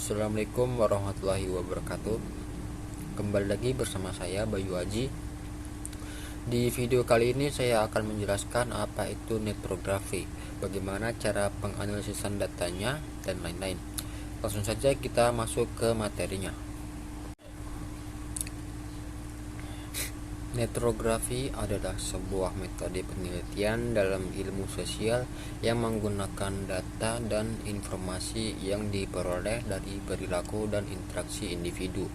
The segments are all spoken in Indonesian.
Assalamualaikum warahmatullahi wabarakatuh. Kembali lagi bersama saya Bayu Aji. Di video kali ini saya akan menjelaskan apa itu netrografi, bagaimana cara penganalisan datanya, dan lain-lain. Langsung saja kita masuk ke materinya. Netrografi adalah sebuah metode penelitian dalam ilmu sosial yang menggunakan data dan informasi yang diperoleh dari perilaku dan interaksi individu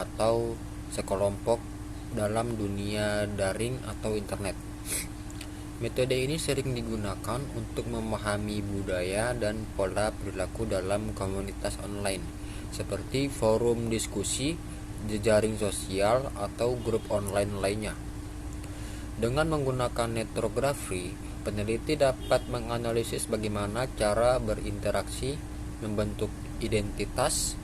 atau sekelompok dalam dunia daring atau internet. Metode ini sering digunakan untuk memahami budaya dan pola perilaku dalam komunitas online, seperti forum diskusi, jejaring sosial, atau grup online lainnya. Dengan menggunakan netrografi, peneliti dapat menganalisis bagaimana cara berinteraksi, membentuk identitas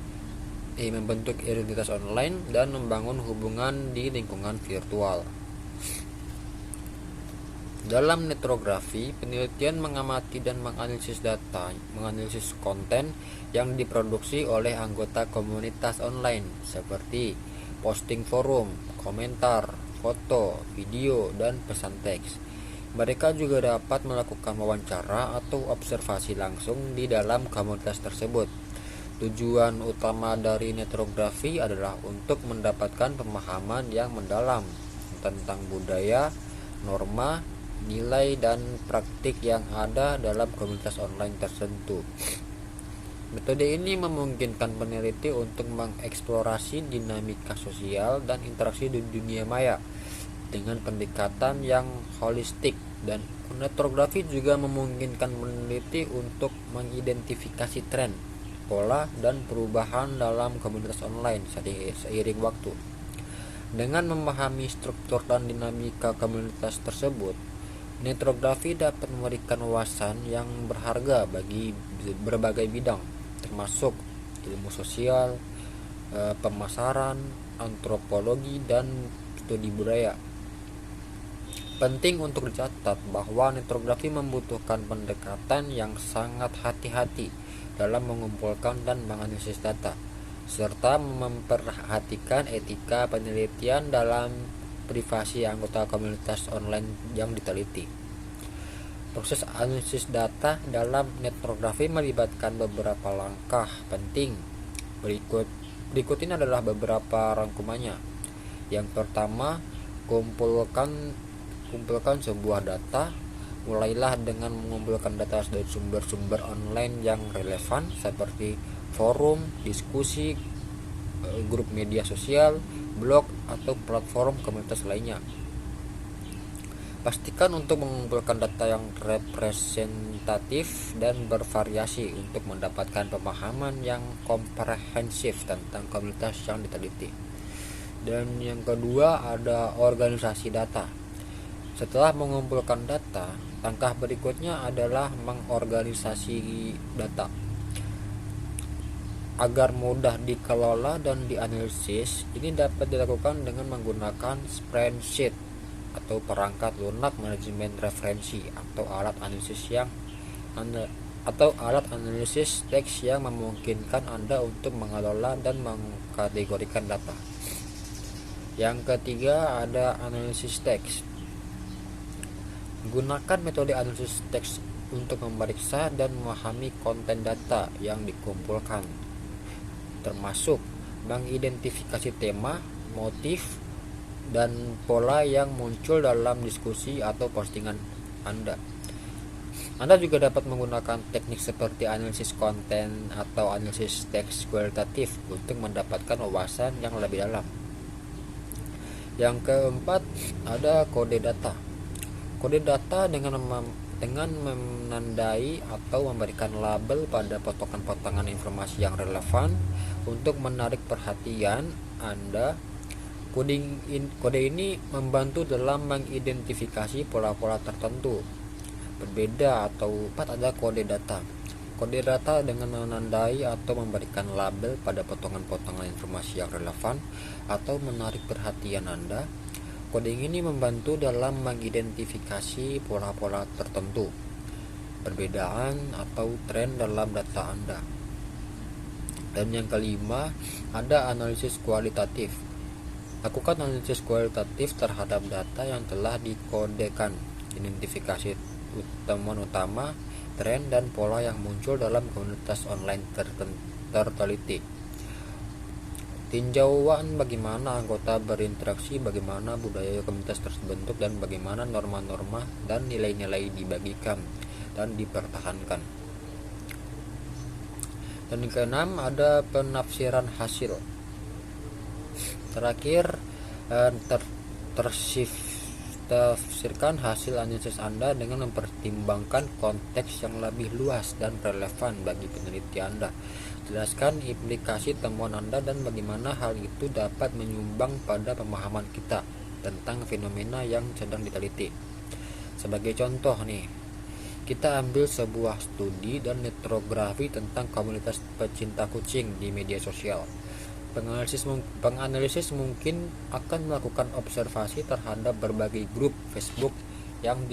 online, dan membangun hubungan di lingkungan virtual. Dalam netrografi, penelitian mengamati dan menganalisis konten yang diproduksi oleh anggota komunitas online, seperti posting forum, komentar, foto, video, dan pesan teks. Mereka juga dapat melakukan wawancara atau observasi langsung di dalam komunitas tersebut. Tujuan utama dari netrografi adalah untuk mendapatkan pemahaman yang mendalam tentang budaya, norma, nilai, dan praktik yang ada dalam komunitas online tertentu. Metode ini memungkinkan peneliti untuk mengeksplorasi dinamika sosial dan interaksi di dunia maya dengan pendekatan yang holistik, dan netrografi juga memungkinkan peneliti untuk mengidentifikasi tren, pola, dan perubahan dalam komunitas online seiring waktu. Dengan memahami struktur dan dinamika komunitas tersebut, netrografi dapat memberikan wawasan yang berharga bagi berbagai bidang, termasuk ilmu sosial, pemasaran, antropologi, dan studi budaya. Penting untuk dicatat bahwa netrografi membutuhkan pendekatan yang sangat hati-hati dalam mengumpulkan dan menganalisis data, serta memperhatikan etika penelitian dalam privasi anggota komunitas online yang diteliti. Proses analisis data dalam netrografi melibatkan beberapa langkah penting. Berikut ini adalah beberapa rangkumannya. Yang pertama, kumpulkan sebuah data. Mulailah dengan mengumpulkan data dari sumber-sumber online yang relevan, seperti forum, diskusi, grup media sosial, blog, atau platform komunitas lainnya. Pastikan untuk mengumpulkan data yang representatif dan bervariasi untuk mendapatkan pemahaman yang komprehensif tentang komunitas yang diteliti. Dan yang kedua, ada organisasi data. Setelah mengumpulkan data, langkah berikutnya adalah mengorganisasi data agar mudah dikelola dan dianalisis. Ini dapat dilakukan dengan menggunakan spreadsheet atau perangkat lunak manajemen referensi atau alat analisis teks yang memungkinkan Anda untuk mengelola dan mengkategorikan data. Yang ketiga, ada analisis teks. Gunakan metode analisis teks untuk memeriksa dan memahami konten data yang dikumpulkan, termasuk mengidentifikasi tema, motif, dan pola yang muncul dalam diskusi atau postingan Anda. Anda juga dapat menggunakan teknik seperti analisis konten atau analisis teks kualitatif untuk mendapatkan wawasan yang lebih dalam. Yang keempat, ada kode data. Kode data dengan menandai atau memberikan label pada potongan-potongan informasi yang relevan untuk menarik perhatian Anda. Kode ini membantu dalam mengidentifikasi pola-pola tertentu. Berbeda atau ada kode data. Kode data dengan menandai atau memberikan label pada potongan-potongan informasi yang relevan atau menarik perhatian Anda. Coding ini membantu dalam mengidentifikasi pola-pola tertentu, perbedaan atau tren dalam data Anda. Dan yang kelima, ada analisis kualitatif. Lakukan analisis kualitatif terhadap data yang telah dikodekan. Identifikasi temuan utama, tren, dan pola yang muncul dalam komunitas online terteliti. Tinjauan bagaimana anggota berinteraksi, bagaimana budaya komunitas terbentuk, dan bagaimana norma-norma dan nilai-nilai dibagikan dan dipertahankan. Dan yang keenam, ada penafsiran hasil. Terakhir, tafsirkan hasil analisis Anda dengan mempertimbangkan konteks yang lebih luas dan relevan bagi peneliti Anda. Jelaskan implikasi temuan Anda dan bagaimana hal itu dapat menyumbang pada pemahaman kita tentang fenomena yang sedang diteliti. Sebagai contoh nih, kita ambil sebuah studi dan etnografi tentang komunitas pecinta kucing di media sosial. Penganalisis mungkin akan melakukan observasi terhadap berbagai grup Facebook yang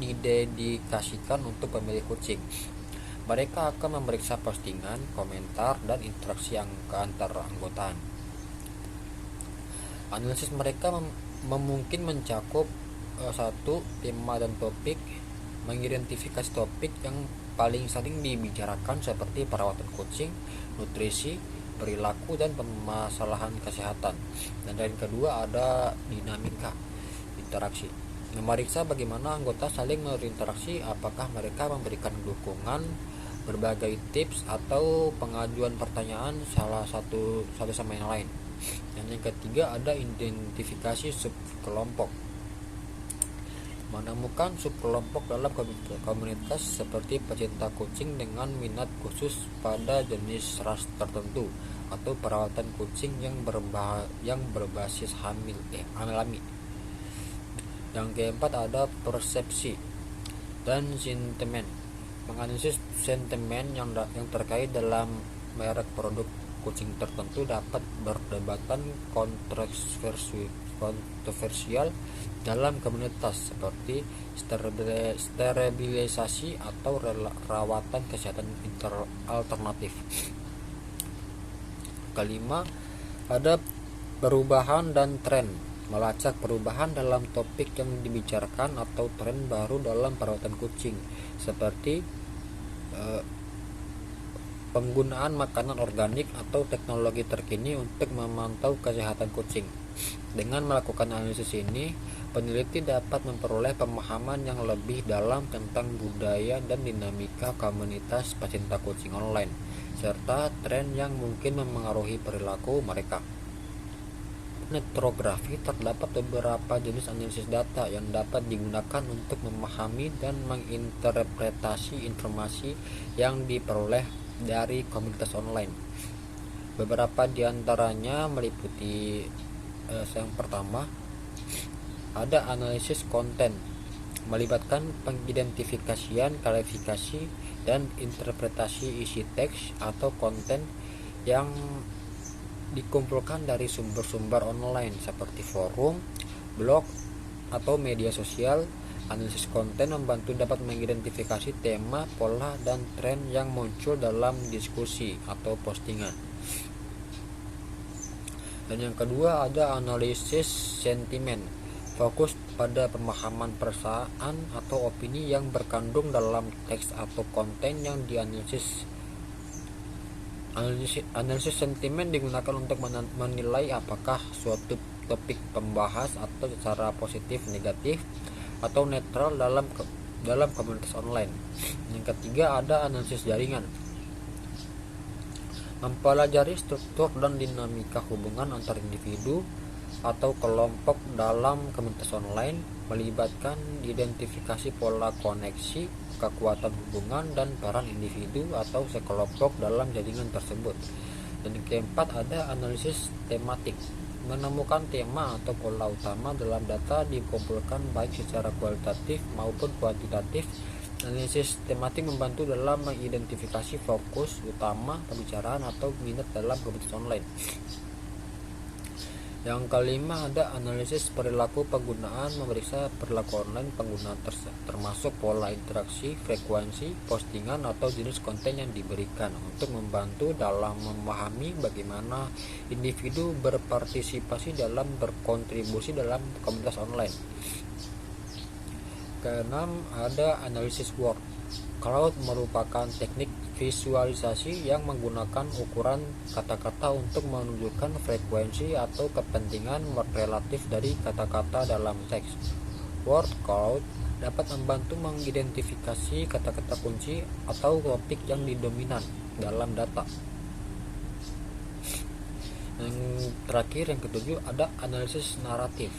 didedikasikan untuk pemilik kucing. Mereka akan memeriksa postingan, komentar, dan interaksi keantaranggotaan. Analisis mereka mungkin mencakup satu, tema dan topik, mengidentifikasi topik yang paling sering dibicarakan seperti perawatan kucing, nutrisi, perilaku, dan permasalahan kesehatan. Dan yang kedua, ada dinamika interaksi. Memeriksa bagaimana anggota saling berinteraksi, apakah mereka memberikan dukungan, berbagai tips, atau pengajuan pertanyaan satu sama yang lain. Dan yang ketiga, ada identifikasi subkelompok. Menemukan subkelompok dalam komunitas seperti pecinta kucing dengan minat khusus pada jenis ras tertentu atau perawatan kucing yang berbasis alami. Yang keempat, ada persepsi dan sentimen. Menganalisis sentimen yang terkait dalam merek produk kucing tertentu dapat berdebatan kontroversial dalam komunitas seperti sterilisasi atau rawatan kesehatan alternatif. Kelima, ada perubahan dan tren. Melacak perubahan dalam topik yang dibicarakan atau tren baru dalam perawatan kucing seperti penggunaan makanan organik atau teknologi terkini untuk memantau kesehatan kucing. Dengan melakukan analisis ini, peneliti dapat memperoleh pemahaman yang lebih dalam tentang budaya dan dinamika komunitas pecinta kucing online, serta tren yang mungkin memengaruhi perilaku mereka. Etnografi terdapat beberapa jenis analisis data yang dapat digunakan untuk memahami dan menginterpretasi informasi yang diperoleh dari komunitas online. Beberapa di antaranya meliputi yang pertama, ada analisis konten, melibatkan pengidentifikasian, klasifikasi, dan interpretasi isi teks atau konten yang dikumpulkan dari sumber-sumber online seperti forum, blog, atau media sosial. Analisis konten membantu dapat mengidentifikasi tema, pola, dan tren yang muncul dalam diskusi atau postingan. Dan yang kedua, ada analisis sentimen, fokus pada pemahaman perasaan atau opini yang berkandung dalam teks atau konten yang dianalisis. Analisis sentimen digunakan untuk menilai apakah suatu topik pembahas atau secara positif, negatif, atau netral dalam komunitas online. Yang ketiga, ada analisis jaringan, mempelajari struktur dan dinamika hubungan antar individu atau kelompok dalam komunitas online, melibatkan identifikasi pola koneksi, kekuatan hubungan, dan peran individu atau sekelompok dalam jaringan tersebut. Dan yang keempat, ada analisis tematik, menemukan tema atau pola utama dalam data dikumpulkan baik secara kualitatif maupun kuantitatif. Analisis tematik membantu dalam mengidentifikasi fokus utama pembicaraan atau minat dalam komunitas online. Yang kelima ada analisis perilaku penggunaan, memeriksa perilaku online pengguna termasuk pola interaksi, frekuensi, postingan atau jenis konten yang diberikan untuk membantu dalam memahami bagaimana individu berpartisipasi dalam berkontribusi dalam komunitas online. Keenam ada analisis word cloud merupakan teknik visualisasi yang menggunakan ukuran kata-kata untuk menunjukkan frekuensi atau kepentingan relatif dari kata-kata dalam teks. Word cloud dapat membantu mengidentifikasi kata-kata kunci atau topik yang dominan dalam data. Yang terakhir, yang ketujuh, ada analisis naratif.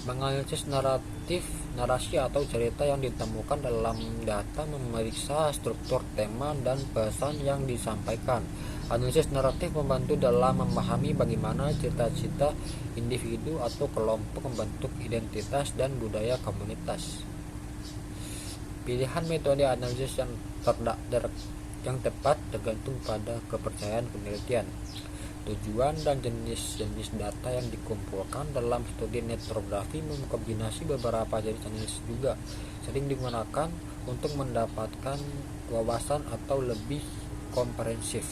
Menganalisis narasi atau cerita yang ditemukan dalam data, memeriksa struktur tema dan pesan yang disampaikan. Analisis naratif membantu dalam memahami bagaimana cita-cita individu atau kelompok membentuk identitas dan budaya komunitas. Pilihan metode analisis yang tepat tergantung pada kepercayaan penelitian, tujuan dan jenis-jenis data yang dikumpulkan. Dalam studi netrografi, mengkombinasi beberapa jenis analisis juga sering digunakan untuk mendapatkan wawasan atau lebih komprehensif.